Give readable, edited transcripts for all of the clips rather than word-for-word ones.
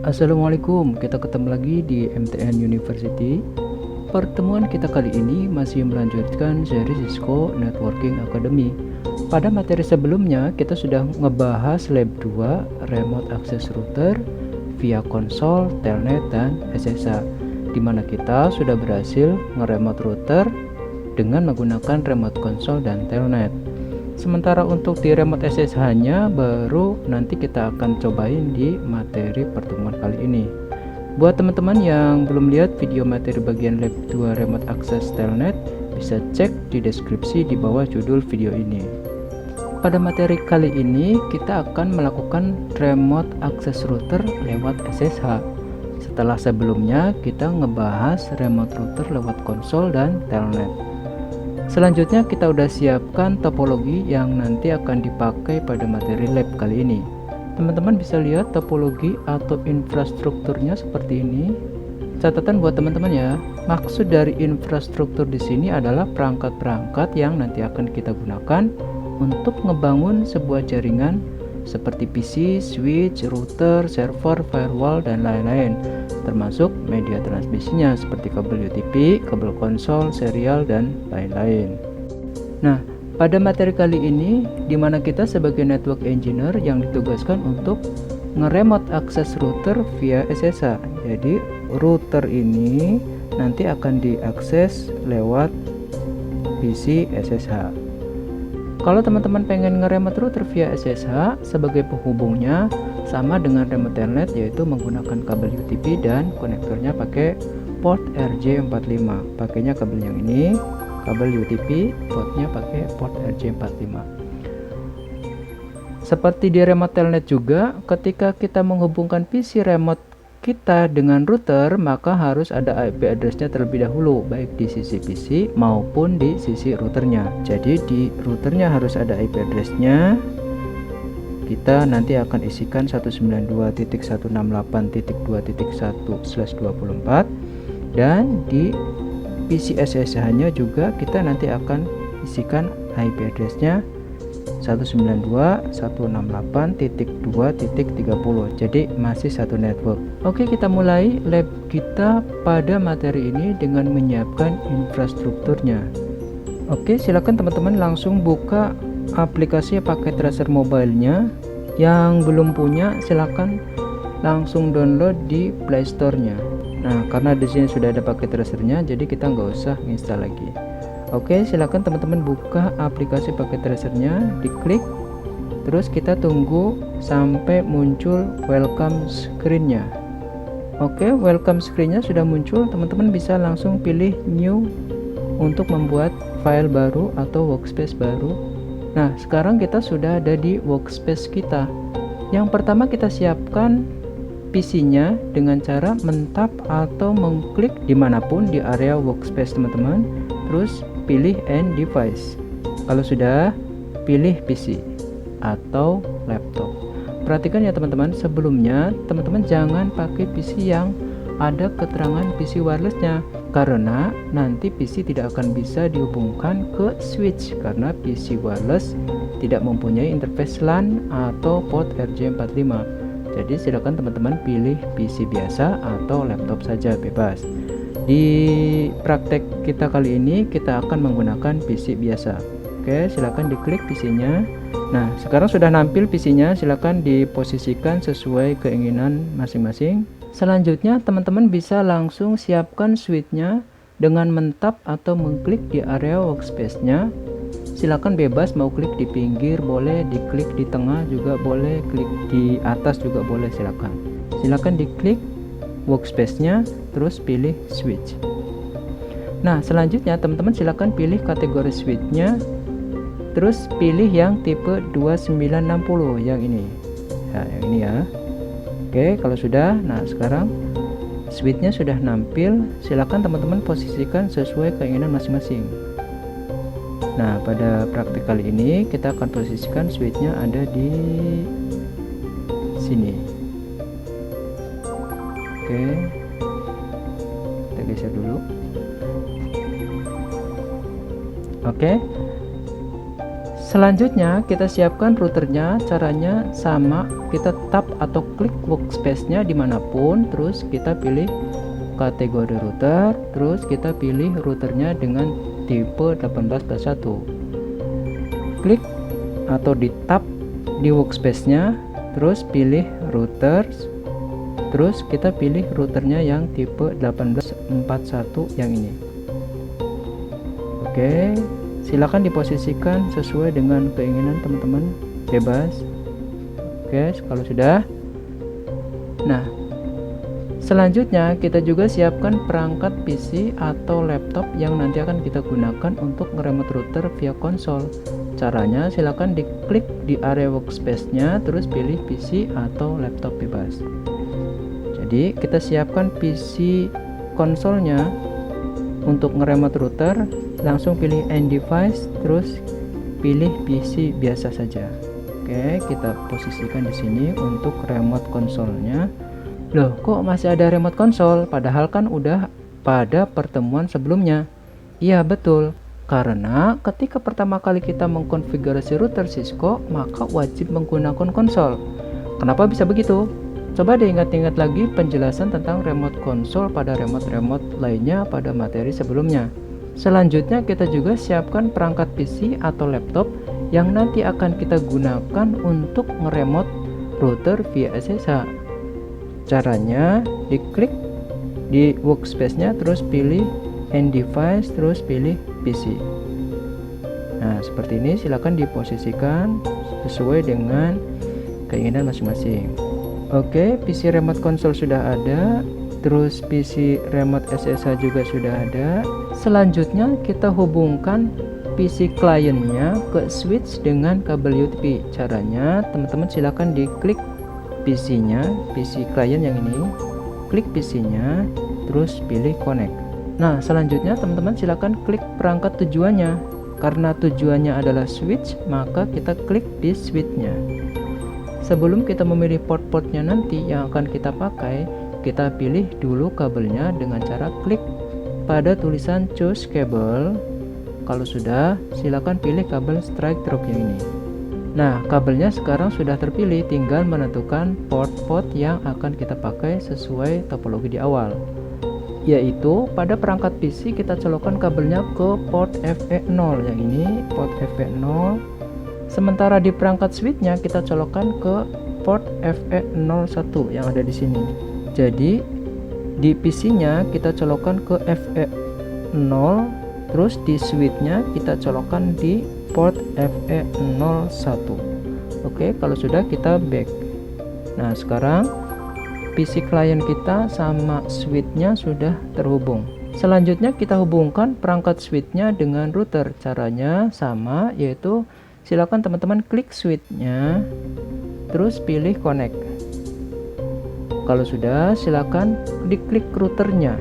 Assalamualaikum, kita ketemu lagi di MTN University. Pertemuan kita kali ini masih melanjutkan seri Cisco Networking Academy. Pada materi sebelumnya kita sudah ngebahas lab 2 Remote Access Router via konsol, telnet, dan SSH, dimana kita sudah berhasil nge-remote router dengan menggunakan remote console dan telnet. Sementara untuk di remote SSH nya baru nanti kita akan cobain di materi pertemuan kali ini. Buat teman-teman yang belum lihat video materi bagian lab 2 remote access telnet, bisa cek di deskripsi di bawah judul video ini. Pada materi kali ini kita akan melakukan remote access router lewat SSH. Setelah sebelumnya kita ngebahas remote router lewat konsol dan telnet. Selanjutnya kita udah siapkan topologi yang nanti akan dipakai pada materi lab kali ini. Teman-teman bisa lihat topologi atau infrastrukturnya seperti ini. Catatan buat teman-teman ya, maksud dari infrastruktur di sini adalah perangkat-perangkat yang nanti akan kita gunakan untuk ngebangun sebuah jaringan seperti PC, switch, router, server, firewall, dan lain-lain, termasuk media transmisinya seperti kabel UTP, kabel konsol, serial, dan lain-lain. Nah, pada materi kali ini dimana kita sebagai network engineer yang ditugaskan untuk nge-remote access router via SSH. Jadi router ini nanti akan diakses lewat PC SSH. Kalau teman-teman pengen nge-remote router via SSH, sebagai penghubungnya sama dengan remote telnet, yaitu menggunakan kabel UTP dan konektornya pakai port RJ45. Pakainya kabel yang ini, kabel UTP, portnya pakai port RJ45. Seperti di remote telnet juga, ketika kita menghubungkan PC remote kita dengan router, maka harus ada IP addressnya terlebih dahulu, baik di sisi PC maupun di sisi routernya. Jadi di routernya harus ada IP addressnya. Kita nanti akan isikan 192.168.2.1/24, dan di PC SSH nya juga kita nanti akan isikan IP addressnya 192.168.2.30. jadi masih satu network. Oke, kita mulai lab kita pada materi ini dengan menyiapkan infrastrukturnya. Oke, silakan teman-teman langsung buka aplikasi paket tracer mobile-nya. Yang belum punya silakan langsung download di Play Store-nya. Nah, karena di sini sudah ada paket tracernya, jadi kita nggak usah install lagi. Oke, silakan teman-teman buka aplikasi paket tracernya, diklik, terus kita tunggu sampai muncul welcome screen-nya. Oke, welcome screen-nya sudah muncul, teman-teman bisa langsung pilih new untuk membuat file baru atau workspace baru. Nah, sekarang kita sudah ada di workspace kita. Yang pertama kita siapkan PC-nya dengan cara mentap atau mengklik dimanapun di area workspace teman-teman, terus pilih end device. Kalau sudah, pilih PC atau laptop. Perhatikan ya teman-teman, sebelumnya teman-teman jangan pakai PC yang ada keterangan PC wirelessnya, karena nanti PC tidak akan bisa dihubungkan ke switch karena PC wireless tidak mempunyai interface LAN atau port RJ45. Jadi silakan teman-teman pilih PC biasa atau laptop saja, bebas. Di praktek kita kali ini kita akan menggunakan PC biasa. Oke, silakan diklik PC-nya. Nah, sekarang sudah nampil PC-nya, silakan diposisikan sesuai keinginan masing-masing. Selanjutnya teman-teman bisa langsung siapkan switch-nya dengan mentap atau mengklik di area workspace-nya. Silakan bebas, mau klik di pinggir boleh, diklik di tengah juga boleh, klik di atas juga boleh, silakan. Silakan diklik workspace-nya, terus pilih switch. Nah, selanjutnya teman-teman silakan pilih kategori switch-nya, terus pilih yang tipe 2960 yang ini. Nah, yang ini ya. Oke, kalau sudah, nah sekarang switch-nya sudah nampil, silakan teman-teman posisikan sesuai keinginan masing-masing. Nah, pada praktik kali ini kita akan posisikan switch-nya ada di sini. Oke, kita geser dulu. Oke, Selanjutnya kita siapkan routernya. Caranya sama, kita tap atau klik workspace-nya dimanapun, terus kita pilih kategori router, terus kita pilih routernya dengan tipe 18/1. Klik atau di tap di workspace-nya, terus pilih routers, terus kita pilih routernya yang tipe 18/41 yang ini. Oke, silakan diposisikan sesuai dengan keinginan teman-teman, bebas. Oke, kalau sudah, nah selanjutnya kita juga siapkan perangkat PC atau laptop yang nanti akan kita gunakan untuk nge-remote router via konsol. Caranya silakan diklik di area workspace-nya, terus pilih PC atau laptop bebas. Jadi kita siapkan PC konsolnya. Untuk nge-remote router langsung pilih end device, terus pilih PC biasa saja. Oke, kita posisikan di sini untuk remote konsolnya. Loh, kok masih ada remote konsol? Padahal kan udah pada pertemuan sebelumnya. Iya, betul. Karena ketika pertama kali kita mengkonfigurasi router Cisco, maka wajib menggunakan konsol. Kenapa bisa begitu? Coba diingat-ingat lagi penjelasan tentang remote konsol pada remote-remote lainnya pada materi sebelumnya. Selanjutnya kita juga siapkan perangkat PC atau laptop yang nanti akan kita gunakan untuk nge-remote router via SSH. Caranya diklik di workspace-nya, terus pilih end device, terus pilih PC. Nah, seperti ini, silakan diposisikan sesuai dengan keinginan masing-masing. Oke, PC remote console sudah ada, terus PC remote SSH juga sudah ada. Selanjutnya kita hubungkan PC kliennya ke switch dengan kabel USB. Caranya teman-teman silakan diklik PC-nya, PC klien yang ini, klik PC-nya, terus pilih connect. Nah, selanjutnya teman-teman silakan klik perangkat tujuannya. Karena tujuannya adalah switch, maka kita klik di switch-nya. Sebelum kita memilih port-portnya nanti yang akan kita pakai, kita pilih dulu kabelnya dengan cara klik pada tulisan choose cable. Kalau sudah, silakan pilih kabel strike drop yang ini. Nah, kabelnya sekarang sudah terpilih, tinggal menentukan port-port yang akan kita pakai sesuai topologi di awal. Yaitu pada perangkat PC kita colokkan kabelnya ke port FE0 yang ini, port FE0. Sementara di perangkat switchnya kita colokkan ke port FE01 yang ada di sini. Jadi di PC-nya kita colokkan ke FE0, terus di switchnya kita colokkan di port FE01. Oke, kalau sudah kita back. Nah, sekarang PC klien kita sama switchnya sudah terhubung. Selanjutnya kita hubungkan perangkat switchnya dengan router. Caranya sama, yaitu silakan teman-teman klik switchnya, terus pilih connect. Kalau sudah, silakan diklik routernya,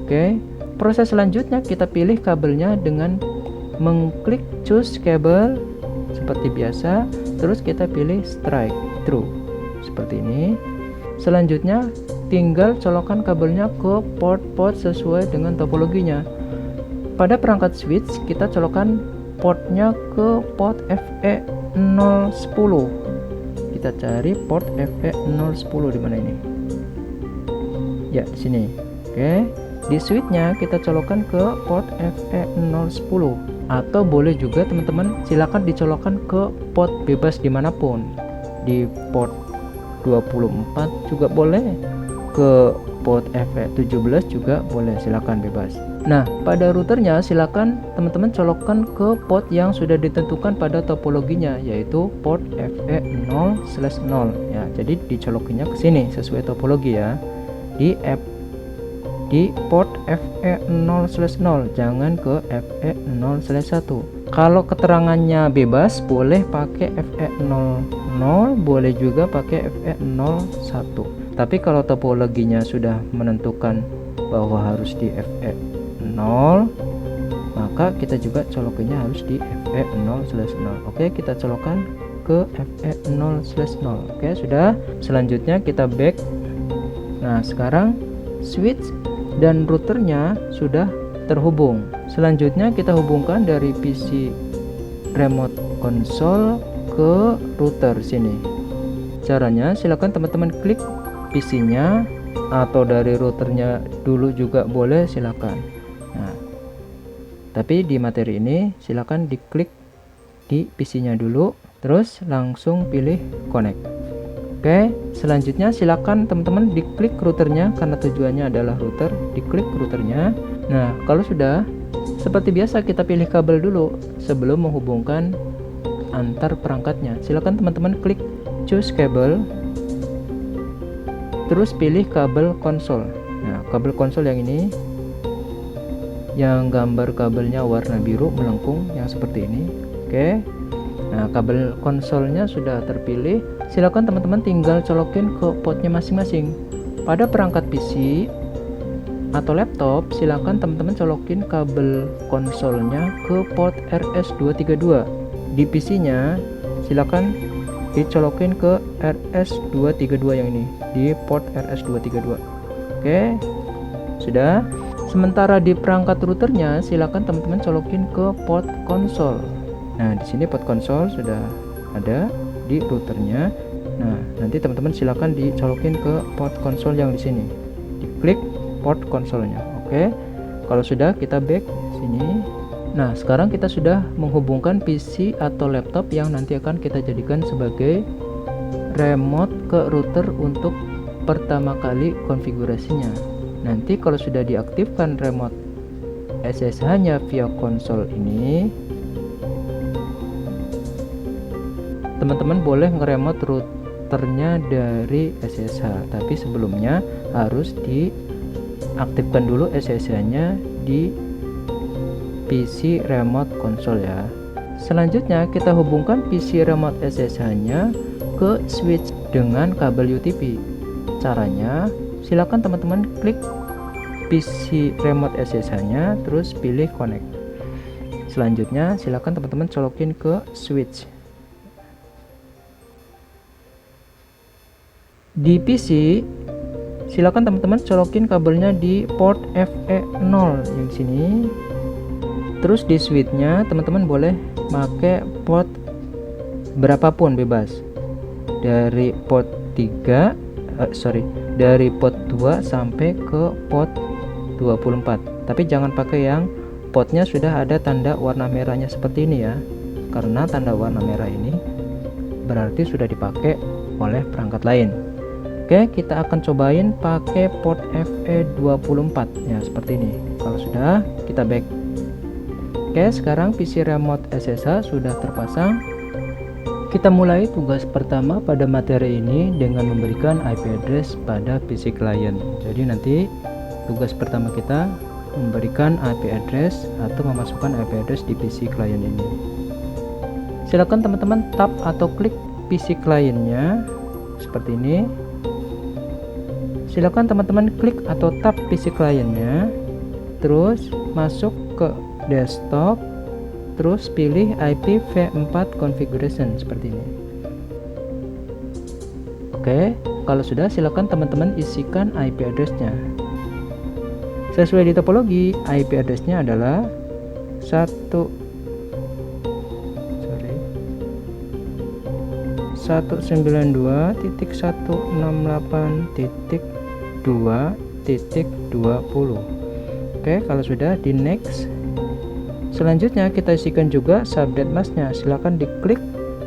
Oke, proses selanjutnya kita pilih kabelnya dengan mengklik choose cable seperti biasa, terus kita pilih strike through seperti ini. Selanjutnya tinggal colokkan kabelnya ke port-port sesuai dengan topologinya. Pada perangkat switch kita colokkan portnya ke port FE010. Kita cari port FE010 di mana ini? Ya, di sini. Oke. Di switchnya kita colokkan ke port FE010, atau boleh juga teman-teman silakan dicolokkan ke port bebas dimanapun. Di port 24 juga boleh, ke port FE17 juga boleh, silakan bebas. Nah, pada routernya silakan teman-teman colokkan ke port yang sudah ditentukan pada topologinya, yaitu port FE0/0 ya. Jadi dicolokinya ke sini sesuai topologi ya. Di port FE0/0, jangan ke FE0/1. Kalau keterangannya bebas boleh pakai FE00, boleh juga pakai FE01. Tapi kalau topologinya sudah menentukan bahwa harus di FE0, maka kita juga colokinya harus di FE0/0. Oke, kita colokkan ke FE0/0. Oke, sudah. Selanjutnya kita back. Nah, sekarang switch dan routernya sudah terhubung. Selanjutnya kita hubungkan dari PC remote console ke router sini. Caranya silakan teman-teman klik PC-nya atau dari routernya dulu juga boleh, silakan. Nah, tapi di materi ini silakan diklik di PC-nya dulu, terus langsung pilih connect. Oke, selanjutnya silakan teman-teman diklik routernya karena tujuannya adalah router, diklik routernya. Nah, kalau sudah, seperti biasa kita pilih kabel dulu sebelum menghubungkan antar perangkatnya. Silakan teman-teman klik choose cable, terus pilih kabel konsol. Nah, kabel konsol yang ini, yang gambar kabelnya warna biru melengkung yang seperti ini. Oke, nah kabel konsolnya sudah terpilih. Silakan teman-teman tinggal colokin ke portnya masing-masing. Pada perangkat PC atau laptop, silakan teman-teman colokin kabel konsolnya ke port RS232. Di PC-nya silakan dicolokin ke RS232 yang ini, di port RS232. Oke, sudah. Sementara di perangkat routernya silakan teman-teman colokin ke port konsol. Nah, di sini port konsol sudah ada di routernya. Nah, nanti teman-teman silakan dicolokin ke port konsol yang di sini. Diklik port konsolnya. Oke. Kalau sudah, kita back sini. Nah, sekarang kita sudah menghubungkan PC atau laptop yang nanti akan kita jadikan sebagai remote ke router untuk pertama kali konfigurasinya. Nanti kalau sudah diaktifkan remote SSH-nya via konsol ini, teman-teman boleh ngeremote routernya dari SSH, tapi sebelumnya harus diaktifkan dulu SSH-nya di PC remote konsol ya. Selanjutnya kita hubungkan PC remote SSH-nya ke switch dengan kabel UTP. Caranya, silakan teman-teman klik PC remote SSH-nya, terus pilih connect. Selanjutnya silakan teman-teman colokin ke switch. Di PC silakan teman-teman colokin kabelnya di port FE0 yang sini. Terus di switch-nya teman-teman boleh pakai port berapapun, bebas. Dari port 3 dari port 2 sampai ke port 24. Tapi jangan pakai yang portnya sudah ada tanda warna merahnya seperti ini ya, karena tanda warna merah ini berarti sudah dipakai oleh perangkat lain. Oke, kita akan cobain pakai port FE24 ya, seperti ini. Kalau sudah, kita back. Oke, sekarang PC remote SSH sudah terpasang. Kita mulai tugas pertama pada materi ini dengan memberikan IP address pada PC client. Jadi nanti tugas pertama kita memberikan IP address atau memasukkan IP address di PC client ini. Silakan teman-teman tap atau klik PC clientnya seperti ini. Silakan teman-teman klik atau tap PC clientnya, terus masuk ke desktop, terus pilih IPv4 configuration seperti ini. Oke, kalau sudah silakan teman-teman isikan IP address-nya. Sesuai di topologi, IP address-nya adalah 192.168.2.20. Oke, kalau sudah, di next. Selanjutnya kita isikan juga subnet masknya. Silakan diklik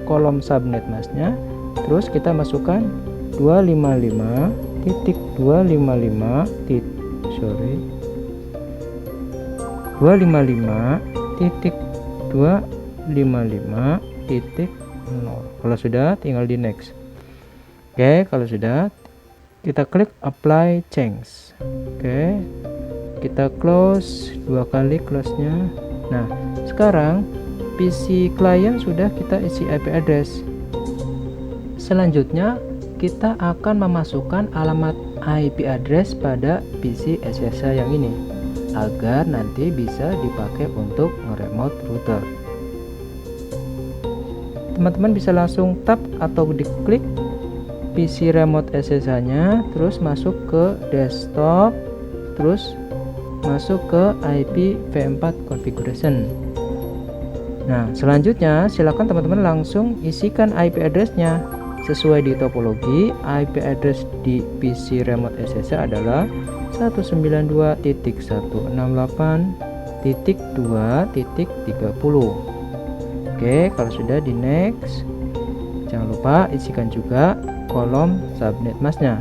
kolom subnet masknya, terus kita masukkan 255.255.0. Kalau sudah, tinggal di next. Oke, kalau sudah, kita klik apply change. Oke, kita close dua kali, close-nya. Nah, sekarang PC client sudah kita isi IP address. Selanjutnya kita akan memasukkan alamat IP address pada PC SSH yang ini agar nanti bisa dipakai untuk nge-remote router. Teman-teman bisa langsung tap atau diklik PC remote SSH-nya, terus masuk ke desktop, terus masuk ke IP v4 configuration. Nah, selanjutnya silakan teman-teman langsung isikan IP address-nya sesuai di topologi. IP address di PC remote SSH adalah 192.168.2.30. Oke, kalau sudah di next, jangan lupa isikan juga kolom subnet masknya.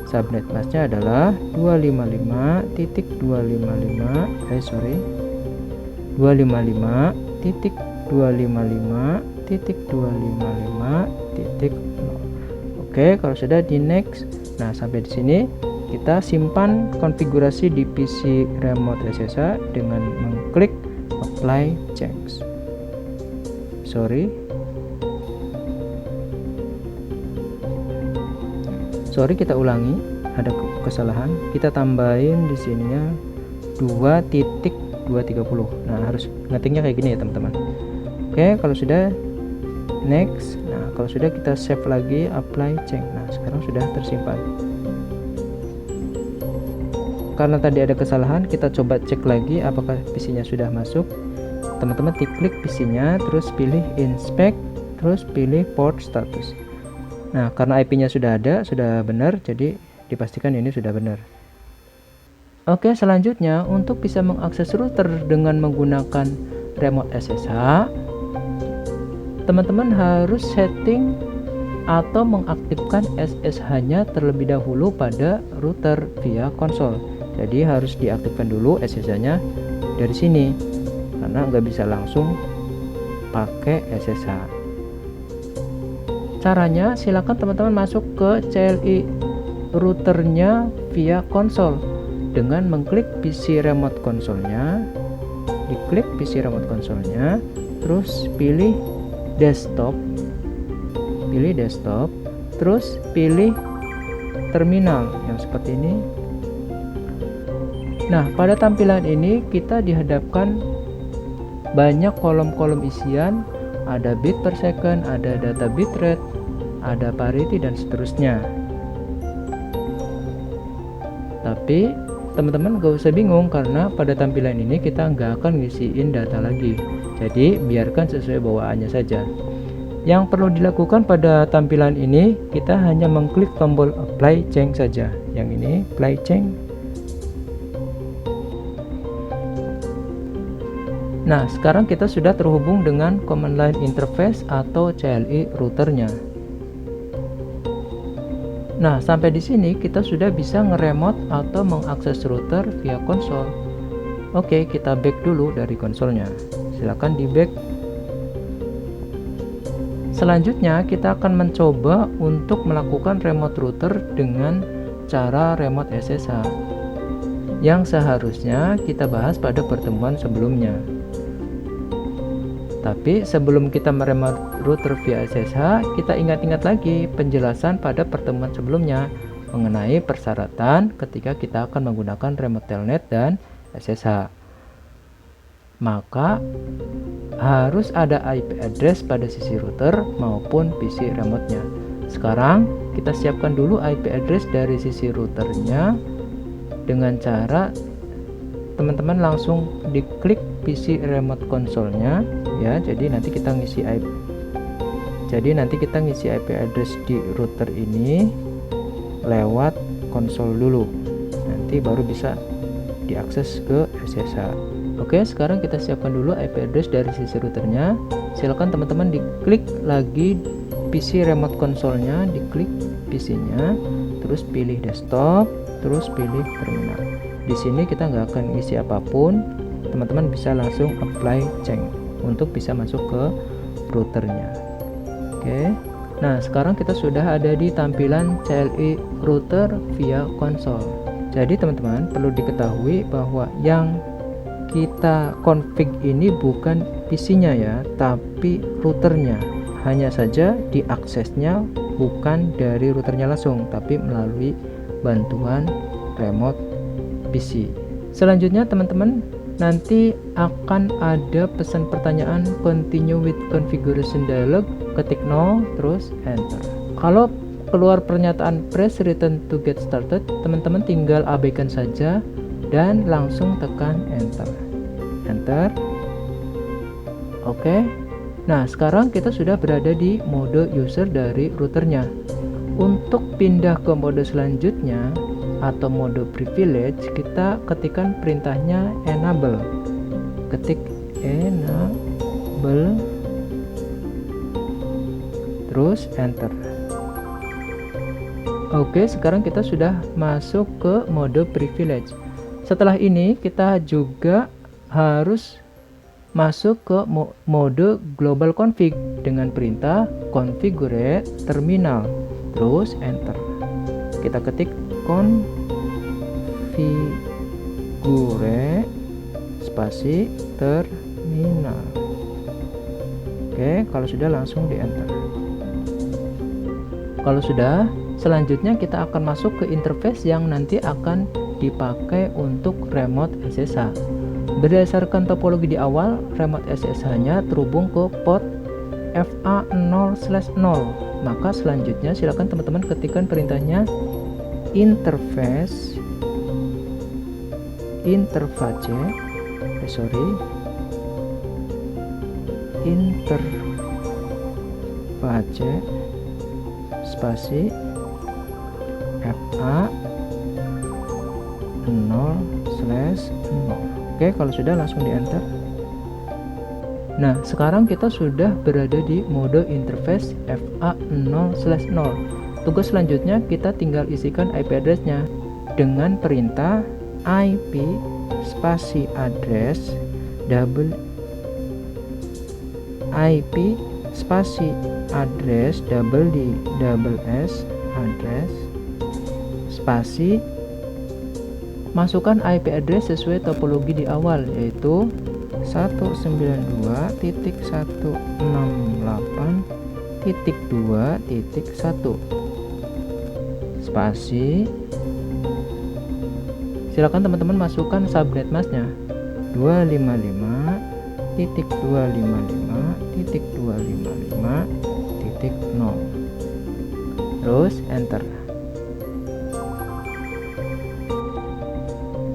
Subnet masknya adalah 255.255.255.0. Oke, kalau sudah di next. Nah, sampai di sini kita simpan konfigurasi di PC remote SSH dengan mengklik apply change. Sorry, kita ulangi, ada kesalahan. Kita tambahin di sininya 2.230. Nah, harus ngetiknya kayak gini ya teman-teman. Oke, kalau sudah next. Nah, kalau sudah kita save lagi, apply change. Nah, sekarang sudah tersimpan. Karena tadi ada kesalahan, kita coba cek lagi apakah PC-nya sudah masuk. Teman-teman klik PC-nya, terus pilih inspect, terus pilih port status. Nah, karena IP-nya sudah ada, sudah benar, jadi dipastikan ini sudah benar. Oke, selanjutnya untuk bisa mengakses router dengan menggunakan remote SSH, teman-teman harus setting atau mengaktifkan SSH-nya terlebih dahulu pada router via konsol. Jadi harus diaktifkan dulu SSH-nya dari sini, karena nggak bisa langsung pakai SSH. Caranya, silakan teman-teman masuk ke CLI routernya via konsol dengan mengklik PC remote konsolnya, diklik PC remote konsolnya, terus pilih desktop, terus pilih terminal yang seperti ini. Nah, pada tampilan ini kita dihadapkan banyak kolom-kolom isian, ada bit per second, ada data bitrate, ada parity dan seterusnya. Tapi teman-teman gak usah bingung, karena pada tampilan ini kita nggak akan ngisiin data lagi, jadi biarkan sesuai bawaannya saja. Yang perlu dilakukan pada tampilan ini, kita hanya mengklik tombol apply change saja. Yang ini apply change. Nah, sekarang kita sudah terhubung dengan command line interface atau CLI routernya. Nah, sampai di sini kita sudah bisa ngeremote atau mengakses router via konsol. Oke, kita back dulu dari konsolnya. Silakan di back. Selanjutnya kita akan mencoba untuk melakukan remote router dengan cara remote SSH yang seharusnya kita bahas pada pertemuan sebelumnya. Tapi sebelum kita meremote router via SSH, kita ingat-ingat lagi penjelasan pada pertemuan sebelumnya mengenai persyaratan ketika kita akan menggunakan remote telnet dan SSH. Maka harus ada IP address pada sisi router maupun PC remote-nya. Sekarang kita siapkan dulu IP address dari sisi routernya dengan cara teman-teman langsung diklik PC remote konsolnya ya. Jadi nanti kita ngisi IP address di router ini lewat konsol dulu, nanti baru bisa diakses ke SSH. Oke, sekarang kita siapkan dulu IP address dari sisi routernya. Silakan teman-teman diklik lagi PC remote konsolnya, diklik PC-nya, terus pilih desktop, terus pilih terminal. Di sini kita nggak akan isi apapun, teman-teman bisa langsung apply change untuk bisa masuk ke routernya. Oke, nah sekarang kita sudah ada di tampilan CLI router via konsol. Jadi teman-teman perlu diketahui bahwa yang kita config ini bukan PC-nya ya, tapi routernya. Hanya saja diaksesnya bukan dari routernya langsung, tapi melalui bantuan remote PC. Selanjutnya teman-teman nanti akan ada pesan pertanyaan continue with configuration dialog, ketik no terus enter. Kalau keluar pernyataan press return to get started, teman-teman tinggal abaikan saja dan langsung tekan enter. Oke. Nah, sekarang kita sudah berada di mode user dari routernya. Untuk pindah ke mode selanjutnya atau mode privilege, kita ketikkan perintahnya enable. Ketik enable, terus enter. Oke, sekarang kita sudah masuk ke mode privilege. Setelah ini kita juga harus masuk ke mode global config dengan perintah configure terminal, terus enter. Kita ketik configure spasi terminal. Oke, kalau sudah langsung di enter. Kalau sudah, selanjutnya kita akan masuk ke interface yang nanti akan dipakai untuk remote SSH. Berdasarkan topologi di awal, remote SSH-nya terhubung ke port FA0/0. Maka selanjutnya silakan teman-teman ketikkan perintahnya interface spasi FA0/0. Oke, kalau sudah langsung di enter. Nah, sekarang kita sudah berada di mode interface FA0/0. Tugas selanjutnya kita tinggal isikan IP address-nya dengan perintah IP spasi address spasi masukkan IP address sesuai topologi di awal, yaitu 192.168.2.1 spasi. Silakan teman-teman masukkan subnet masknya 255.255.255.0, terus enter.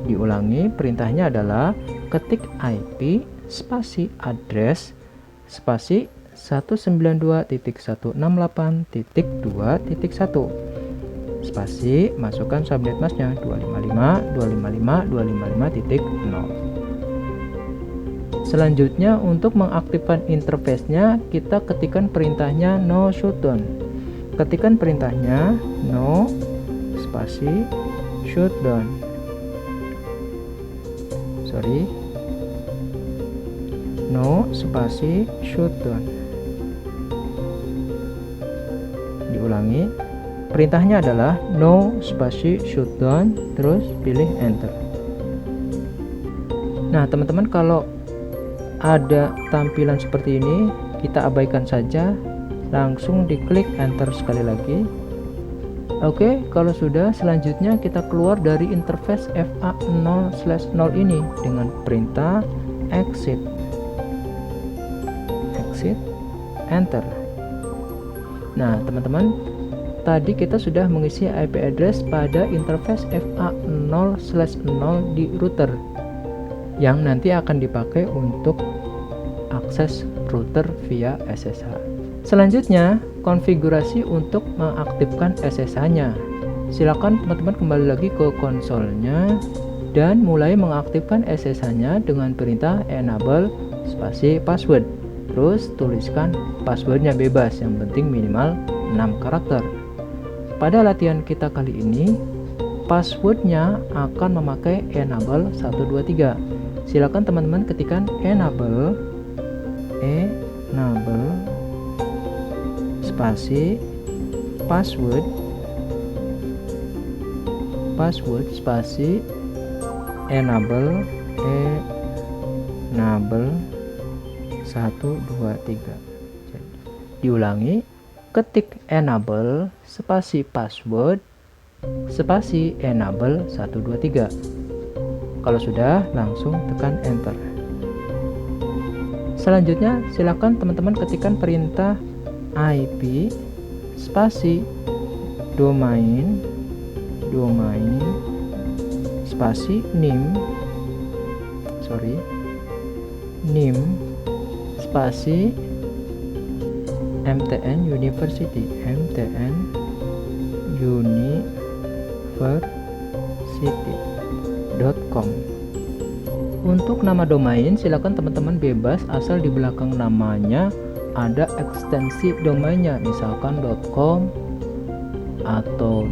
Diulangi, perintahnya adalah ketik IP spasi address spasi 192.168.2.1 spasi, masukkan subnet masknya 255.255.255.0. Selanjutnya, untuk mengaktifkan interface-nya, kita ketikkan perintahnya no shutdown. Ketikkan perintahnya no spasi shutdown. No spasi shutdown. Diulangi, perintahnya adalah no spasi shutdown, terus pilih enter. Nah, teman-teman, kalau ada tampilan seperti ini, kita abaikan saja, langsung diklik enter sekali lagi. Oke, kalau sudah, selanjutnya kita keluar dari interface FA0/0 ini dengan perintah exit, enter. Nah, teman-teman, tadi kita sudah mengisi IP address pada interface FA0/0 di router yang nanti akan dipakai untuk akses router via SSH. Selanjutnya, konfigurasi untuk mengaktifkan SSH-nya. Silakan teman-teman kembali lagi ke konsolnya dan mulai mengaktifkan SSH-nya dengan perintah enable spasi password. Terus tuliskan passwordnya bebas, yang penting minimal 6 karakter. Pada latihan kita kali ini, passwordnya akan memakai enable 123. Silakan teman-teman ketikkan enable spasi password spasi enable 123. Diulangi, ketik enable spasi password spasi enable 123. Kalau sudah, langsung tekan enter. Selanjutnya, silakan teman-teman ketikkan perintah IP spasi domain spasi nim spasi MTN university.com. Untuk nama domain silakan teman-teman bebas asal di belakang namanya ada ekstensi domainnya, misalkan .com atau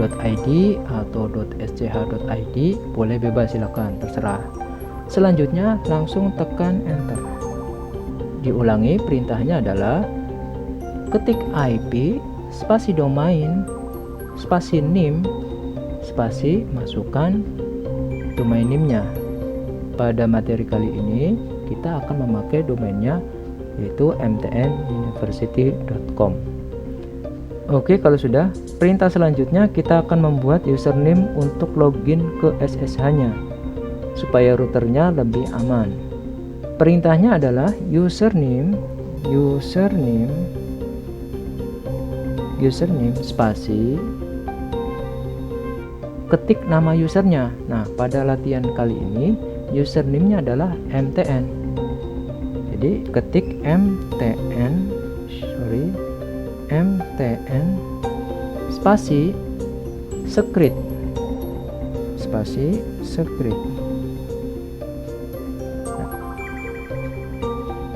.id atau .sch.id, boleh bebas, silakan, terserah. Selanjutnya langsung tekan enter. Diulangi, perintahnya adalah ketik IP spasi domain spasi name spasi masukkan domain name-nya. Pada materi kali ini kita akan memakai domainnya yaitu mtnuniversity.com. Oke, kalau sudah, perintah selanjutnya kita akan membuat username untuk login ke SSH-nya supaya routernya lebih aman. Perintahnya adalah username spasi ketik nama usernya. Nah, pada latihan kali ini username-nya adalah mtn. Jadi ketik mtn spasi script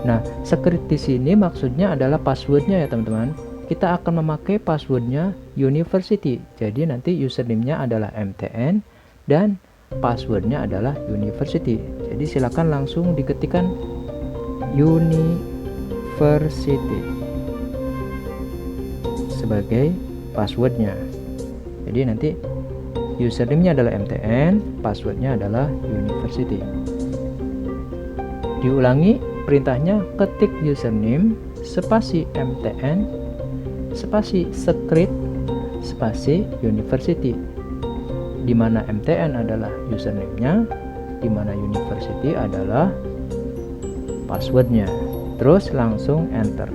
Nah, script di sini maksudnya adalah passwordnya ya teman-teman. Kita akan memakai passwordnya university. Jadi nanti username-nya adalah mtn dan passwordnya adalah university. Jadi silakan langsung diketikkan university sebagai passwordnya. Jadi nanti username-nya adalah mtn, passwordnya adalah university. Diulangi perintahnya, ketik username spasi mtn spasi script spasi university, di mana mtn adalah username-nya, di mana university adalah passwordnya. Terus langsung enter.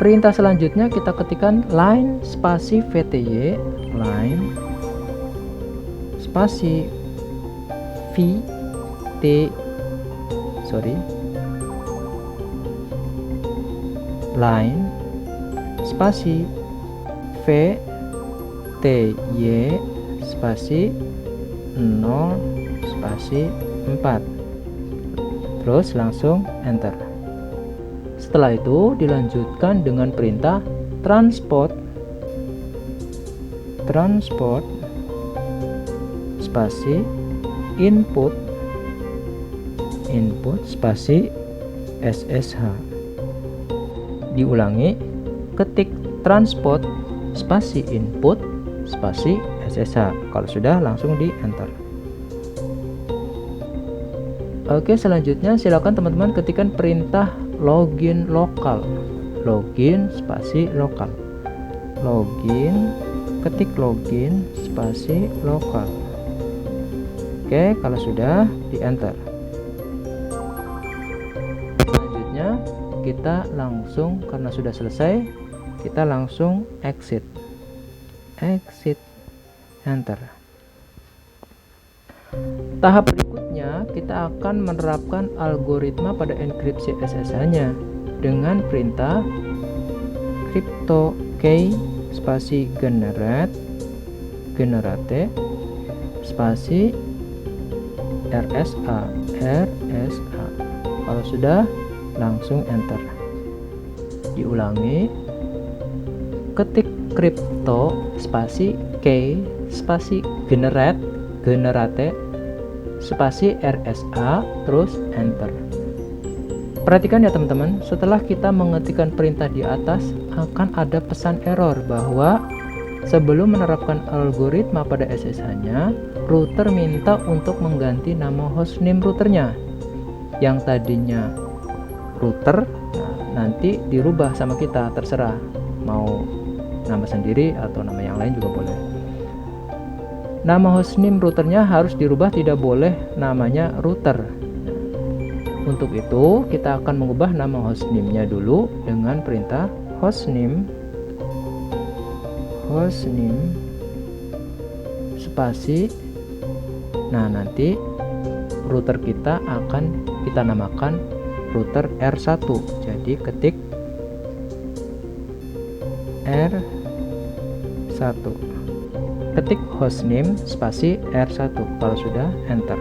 Perintah selanjutnya kita ketikkan line spasi vty, line spasi line spasi vty spasi 0 spasi 4, terus langsung enter. Setelah itu dilanjutkan dengan perintah transport spasi input spasi ssh. Diulangi, ketik transport spasi input spasi ssh. Kalau sudah langsung di enter. Oke, selanjutnya silakan teman-teman ketikkan perintah login lokal, login spasi lokal, ketik login spasi lokal. Oke, kalau sudah di enter. Selanjutnya kita langsung, karena sudah selesai, kita langsung exit, enter. Tahap berikutnya kita akan menerapkan algoritma pada enkripsi SSH-nya dengan perintah crypto key spasi generate spasi rsa. Kalau sudah langsung enter. Diulangi, ketik crypto spasi key spasi generate spasi rsa, terus enter. Perhatikan ya teman-teman, setelah kita mengetikkan perintah di atas akan ada pesan error bahwa sebelum menerapkan algoritma pada SSH-nya, router minta untuk mengganti nama hostname routernya. Yang tadinya router, nanti dirubah sama kita, terserah mau nama sendiri atau nama yang lain juga boleh. Nama hostname routernya harus dirubah, tidak boleh namanya router. Untuk itu kita akan mengubah nama hostname-nya dulu dengan perintah hostname spasi. Nah, nanti router kita akan kita namakan router R1. Jadi ketik R1, ketik hostname spasi R1. Kalau sudah, enter.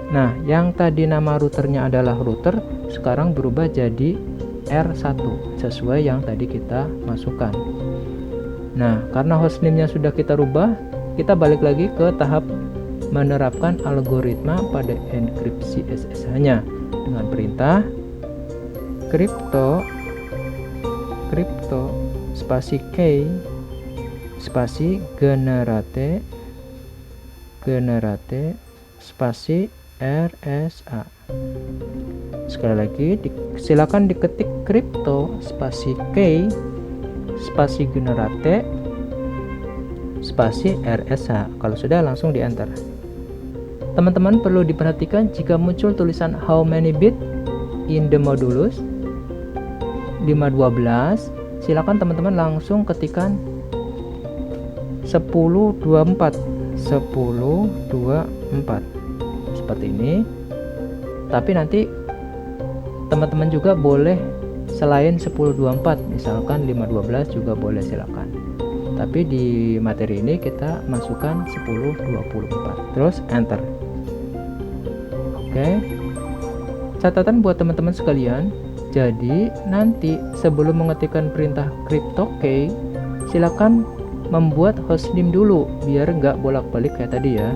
Nah, yang tadi nama routernya adalah router, sekarang berubah jadi R1 sesuai yang tadi kita masukkan. Nah, karena hostname-nya sudah kita rubah, kita balik lagi ke tahap menerapkan algoritma pada enkripsi SSH-nya dengan perintah crypto spasi key spasi generate spasi RSA. Sekali lagi, silakan diketik crypto spasi key spasi generate spasi RSA. Kalau sudah, langsung di enter. Teman-teman perlu diperhatikan jika muncul tulisan how many bit in the modulus 512, silakan teman-teman langsung ketikkan 1024 seperti ini. Tapi nanti teman-teman juga boleh selain 1024, misalkan 512 juga boleh, silakan. Tapi di materi ini kita masukkan 1024, terus enter. Oke, catatan buat teman-teman sekalian. Jadi nanti sebelum mengetikkan perintah crypto-key, silakan membuat hostname dulu biar nggak bolak-balik kayak tadi ya.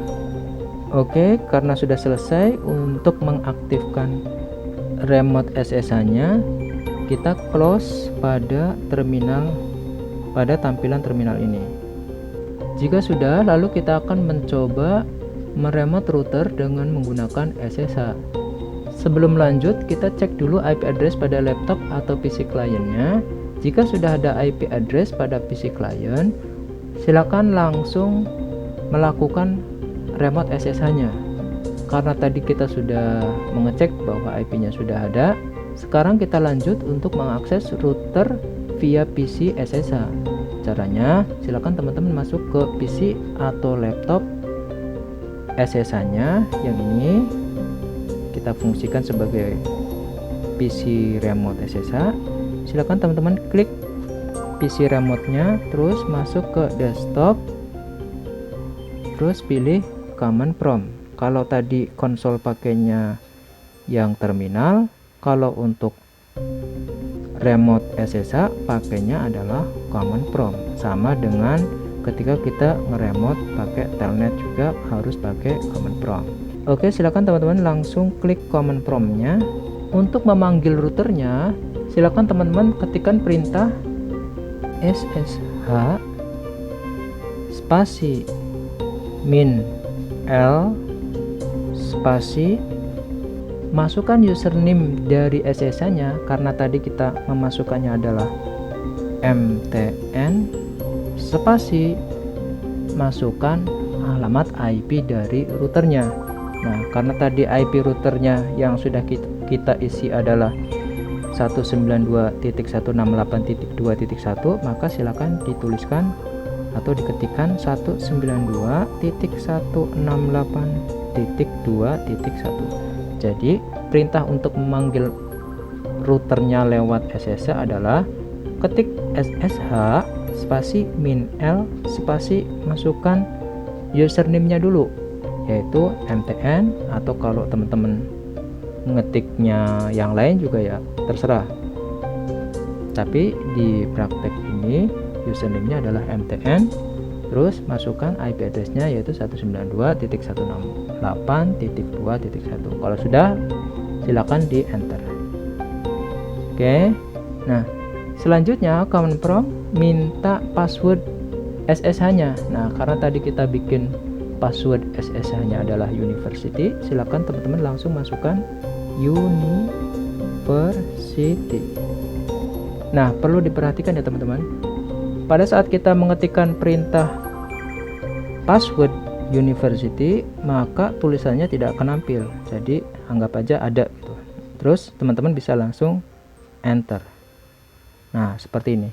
Oke, karena sudah selesai untuk mengaktifkan remote SSH-nya, kita close pada tampilan terminal ini. Jika sudah, lalu kita akan mencoba meremote router dengan menggunakan SSH. Sebelum lanjut, kita cek dulu IP address pada laptop atau PC kliennya. Jika sudah ada IP address pada PC klien, silakan langsung melakukan remote SSH-nya. Karena tadi kita sudah mengecek bahwa IP-nya sudah ada, sekarang kita lanjut untuk mengakses router via PC SSH. Caranya, silakan teman-teman masuk ke PC atau laptop SSH-nya yang ini. Kita fungsikan sebagai PC remote SSH. Silakan teman-teman klik PC remote-nya, terus masuk ke desktop, terus pilih command prompt. Kalau tadi konsol pakainya yang terminal, kalau untuk remote SSH pakainya adalah command prompt. Sama dengan ketika kita ngeremote pakai telnet juga harus pakai command prompt. Oke, silakan teman-teman langsung klik command prompt-nya. Untuk memanggil routernya, silakan teman-teman ketikkan perintah SSH spasi min L spasi, masukkan username dari SSH-nya karena tadi kita memasukkannya adalah mtn spasi, masukkan alamat IP dari routernya. Nah, karena tadi IP routernya yang sudah kita isi adalah 192.168.2.1, maka silakan dituliskan atau diketikkan 192.168.2.1. Jadi perintah untuk memanggil routernya lewat SSH adalah ketik SSH spasi min L spasi, masukkan username-nya dulu, yaitu mtn, atau kalau teman-teman ngetiknya yang lain juga ya terserah. Tapi di praktek ini username-nya adalah mtn, terus masukkan IP address-nya yaitu 192.168.2.1. Kalau sudah, silakan di enter. Oke. Nah, selanjutnya command prompt minta password SSH-nya. Nah, karena tadi kita bikin password SSH-nya adalah university, silakan teman-teman langsung masukkan university. Nah, perlu diperhatikan ya teman-teman, pada saat kita mengetikkan perintah password university, maka tulisannya tidak akan nampil, jadi anggap aja ada gitu. Terus teman-teman bisa langsung enter. Nah, seperti ini.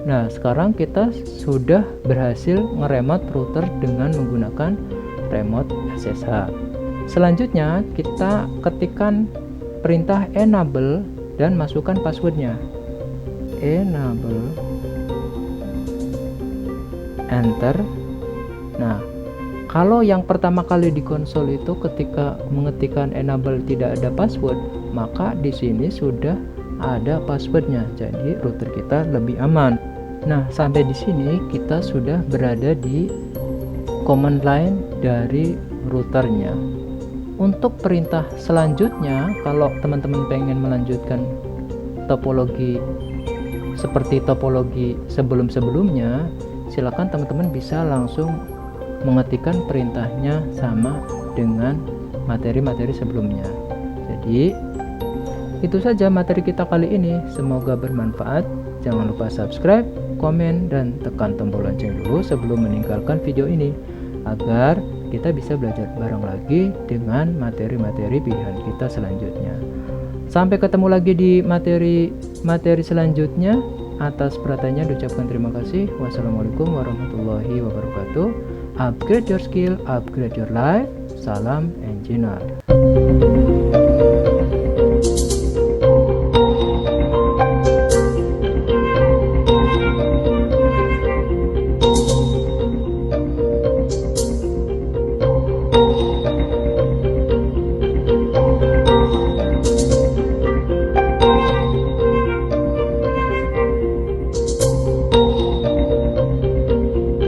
Nah, sekarang kita sudah berhasil ngeremote router dengan menggunakan remote SSH. Selanjutnya kita ketikkan perintah enable dan masukkan passwordnya. Enable, enter. Nah, kalau yang pertama kali di konsol itu ketika mengetikkan enable tidak ada password, maka di sini sudah ada passwordnya, jadi router kita lebih aman. Nah, sampai di sini kita sudah berada di command line dari routernya. Untuk perintah selanjutnya, kalau teman-teman pengen melanjutkan topologi seperti topologi sebelum-sebelumnya, silakan teman-teman bisa langsung mengetikkan perintahnya sama dengan materi-materi sebelumnya. Jadi itu saja materi kita kali ini, semoga bermanfaat. Jangan lupa subscribe, komen, dan tekan tombol lonceng dulu sebelum meninggalkan video ini agar kita bisa belajar bareng lagi dengan materi-materi pilihan kita selanjutnya. Sampai ketemu lagi di materi selanjutnya. Atas perhatiannya diucapkan terima kasih. Wassalamualaikum warahmatullahi wabarakatuh. Upgrade your skill, upgrade your life. Salam engineer.